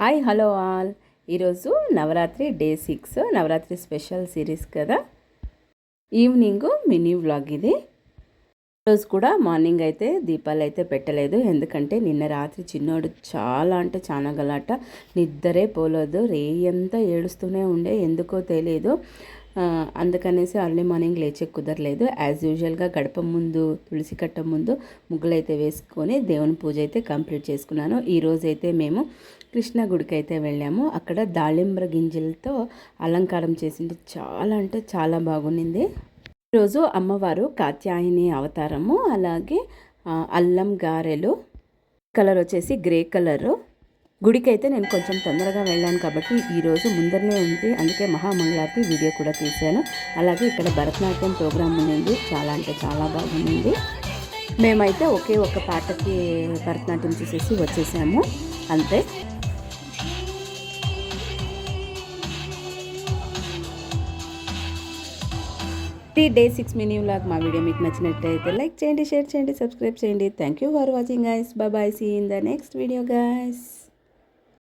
Hi hello all. ఈరోజు Navratri day 6 Navratri special series కదా. Evening mini vlog ఇది. ఈరోజు కూడా మార్నింగ్ అయితే దీపాలు అయితే పెట్టలేదు, ఎందుకంటే నిన్న రాత్రి చిన్నోడు చాలా అంటే చాలా గలాట, నిద్రే పోలేదు, రేయంతా ఏడుస్తూనే ఉండే, ఎందుకో తెలియదు. అందుకనేసి అర్లీ మార్నింగ్ లేచే కుదరలేదు. యాజ్ యూజువల్గా గడప ముందు తులసి కట్ట ముందు ముగ్గులు అయితే వేసుకొని దేవుని పూజ అయితే కంప్లీట్ చేసుకున్నాను. ఈరోజైతే మేము కృష్ణ గుడికి అయితే వెళ్ళాము. అక్కడ దాళింబ్ర గింజలతో అలంకారం చేసింది, చాలా అంటే చాలా బాగుండింది. ఈరోజు అమ్మవారు కాత్యాయని అవతారము, అలాగే అల్లం గారెలు, కలర్ వచ్చేసి గ్రే కలరు. గుడికి అయితే నేను కొంచెం తొందరగా వెళ్ళాను కాబట్టి ఈరోజు ముందరనే ఉంది, అందుకే మహామంగళారతి వీడియో కూడా తీశాను. అలాగే ఇక్కడ భరతనాట్యం ప్రోగ్రామ్ ఉంది, చాలా అంటే చాలా బాగుంది. మేమైతే ఒకే ఒక పాటకి భరతనాట్యం చూసేసి వచ్చేసాము అంతే. డే 6 మినీ వ్లాగ్ మా వీడియో మీకు నచ్చినట్లయితే లైక్ చేయండి, షేర్ చేయండి, సబ్స్క్రైబ్ చేయండి. Thank you for watching guys. Bye. See in the next video guys.